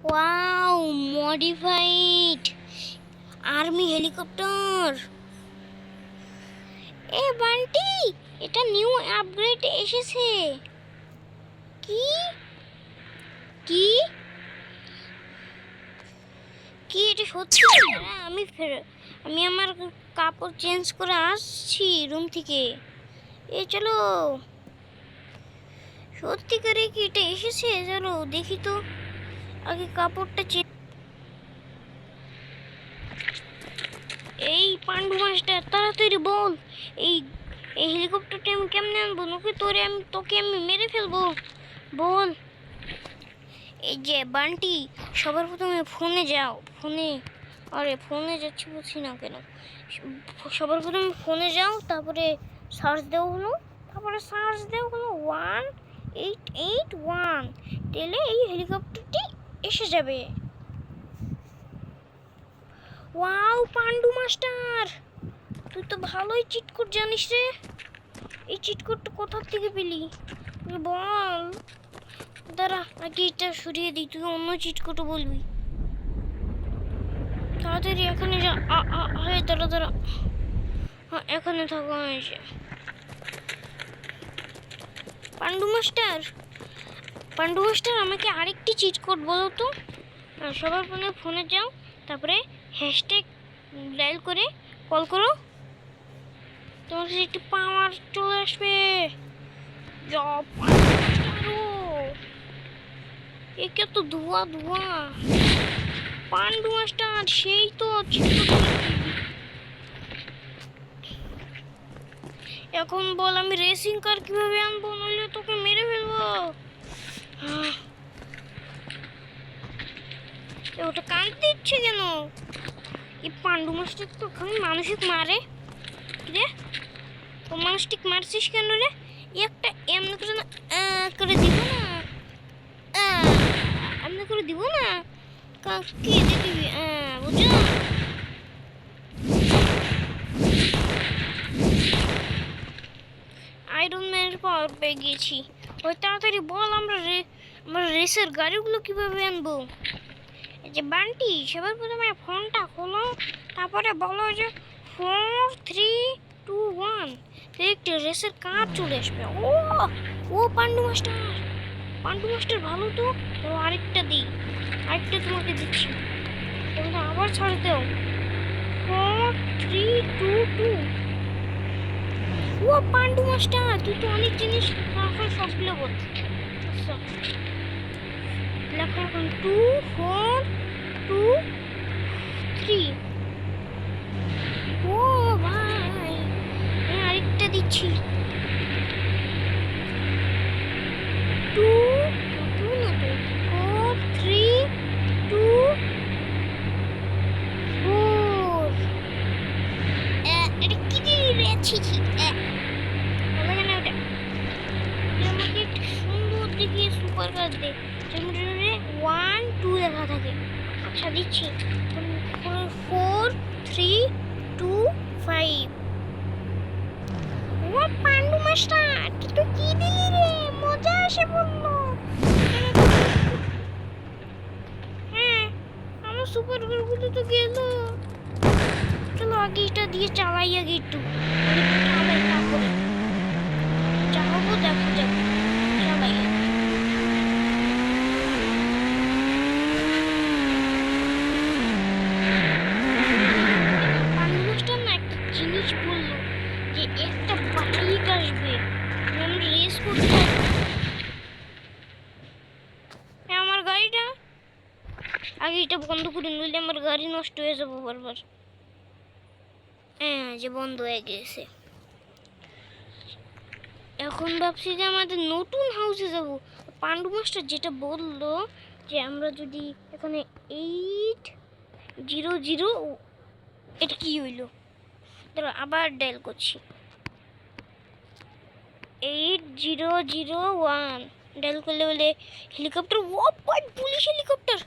Wow, modified army helicopter. এ বান্টি, এটা new upgrade এসেছে। কি কি কি এটা সত্যি? আমি আমার কাপড় চেঞ্জ করে আসছি রুম থেকে। চলো, সত্যিকারে কি এটা এসেছে? চলো দেখি তো, আগে কাপড়টা চেঞ্জ। এই পান্ডু মাস্টার, তাড়াতাড়ি বল, এই এই হেলিকপ্টারটা আমি কেমনে আনবো? তোকে আমি মেরে ফেলবো, বল। এই যে বান্টি, সবার প্রথমে ফোনে যাও। ফোনে যাচ্ছি বুঝছি না কেন। সবার প্রথমে ফোনে যাও, তারপরে সার্চ দেওয়া হলো 1881, দিলে এই হেলিকপ্টারটি এসে যাবে। ওয়াও পান্ডু মাস্টার, তুই তো ভালোই চিট কোড জানিস রে। এই চিট কোডটা কোথা থেকে পেলি বল? দাঁড়া, আগে এটা সরিয়ে দিই, তুই অন্য চিট কোডও বলবি। তাড়াতাড়ি এখানে যা। দাঁড়া, হ্যাঁ এখানে থাকা হয়েছে। পান্ডু মাস্টার, আমাকে আরেকটি চিট কোড বলো তো। সবার ফোনে যাও, তারপরে হ্যাশট্যাগ ডায়াল করে কল করো, তোমার কাছে একটি পাওয়ার চলে আসবে। একে তো ধোয়া পান্ডু মাস্টার, সেই তো এখন বল, আমি রেসিং কার কিভাবে আনবো, নইলে তোকে মেরে ফেলবো। ওটা কাঁদতে ইচ্ছে কেন? এই পান্ডু মাস্টার তো খালি মানুষিক মারে রে। তো মানুষটিক মারছিস কেন রে? একটা এমনি করে না করে দিব না, এমনি করে দিব না, কি দেখবি বুঝছো? আয়রন ম্যানের পাওয়ার পেয়ে গিয়েছি। ওই তাড়াতাড়ি বল, আমরা রেসের গাড়িগুলো কিভাবে আনবো? এই যে বান্টি, সবার প্রথমে ফোনটা খোলো, তারপরে বলো যে 4 3 2 1, একটি রেসের কার চলে আসবে। ও পান্ডু মাস্টার ভালো তো। আরেকটা তোমাকে দিচ্ছি, তোমরা আবার ছাড় দাও। 4 3 2 2। ও পান্ডু মাস্টার, তুই তো অনেক জিনিস এখন সবগুলো বল। আচ্ছা, লেখা এখন 2 4 2 3। ও ভাই, আরেকটা দিচ্ছি। 2 না তো 4 3 2 4। এটা কি দিলি রে? আমাকে একটা সুন্দর দেখে সুপার কার দে, যেমন 1 2 লেখা থাকে। আচ্ছা দিচ্ছি, 4 3 2 5। ও পান্ডু মাস্টার, তুই কি দিলি রে? মজা আসে বললো। হ্যাঁ, আমার সুপার কারগুলো তো গেল। চলো আগে এটা দিয়ে চালাই, আগে একটু চালাই, তারপরে যা হবো দেখা যাবে। চালাই। পান্ডু না একটা জিনিস বললো যে একটা বাইক আসবে, আমি রেস করতে। আমার গাড়িটা আগে এটা বন্ধ করে, নইলে আমার গাড়ি নষ্ট হয়ে যাবো বারবার। হ্যাঁ, যে বন্ধ হয়ে গেছে। এখন ভাবছি যে আমাদের নতুন হাউসে যাব। পান্ডু মাস্টার যেটা বললো যে আমরা যদি এখানে 800, এটা কি হইলো? ধরো আবার ডায়াল করছি, 8001 ডায়াল করলে বলে হেলিকপ্টার। ও ভাই, পুলিশ হেলিকপ্টার।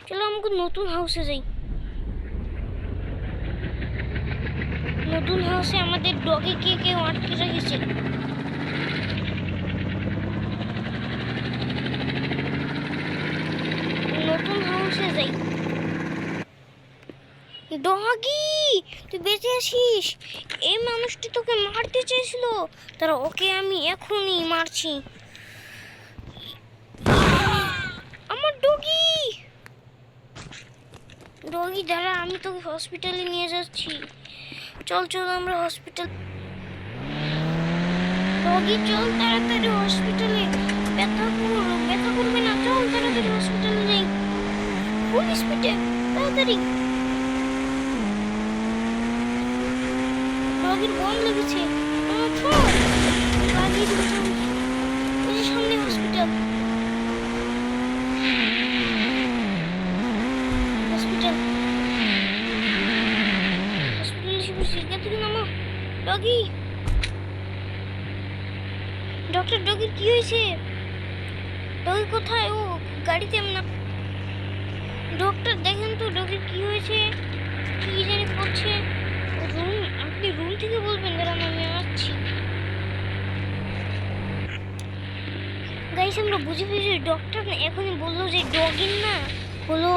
চলো আমাকে নতুন হাউসে যাই। নতুন হাউসে আমাদের ডগে কেউ আটকে রেখেছে। নতুন হাউসে যাই। ডগি, তুই বেঁচে আছিস? এই মানুষটি তোকে মারতে চেয়েছিল, তারা ওকে আমি এখনই মারছি। আমার ডগি, ডগি দাঁড়া, আমি তোকে হসপিটালে নিয়ে যাচ্ছি। চল চল আমরা হসপিটাল, ডগি চল তাড়াতাড়ি হসপিটালে। ব্যথা করবে না, চল তাড়াতাড়ি হসপিটালে যাই, ফুল স্পিডে তাড়াতাড়ি। ডগির বম লেগেছে, চল লাগিয়ে দেবো, চল। ওই যে সামনে হসপিটাল, হসপিটাল হসপিটালে এসে বসে এখান থেকে নামো। ডগি, ডক্টর, ডগির কি হয়েছে? ডগি কোথায়? ও গাড়িতে না। ডক্টর দেখেন তো ডগির কি হয়েছে, কি জানি করছে। রুম, আপনি রুম থেকে বলবেন, দাঁড়ান আমি আসছি। গাইস আমরা বুঝে পেয়েছি, ডক্টর এখনই বললো যে ডগির না হলো,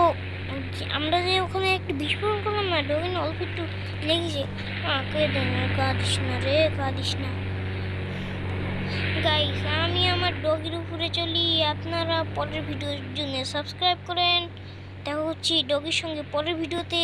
আমরা যে ওখানে একটু বিস্ফোরণ করলাম না, ডগির না অল্প একটু লেগেছে। কাঁদিস না রে, কাঁদিস না। গাইস আমি আমার ডগির উপরে চলি, আপনারা পরের ভিডিওর জন্য সাবস্ক্রাইব করেন। দেখা হচ্ছে ডগির সঙ্গে পরের ভিডিওতে।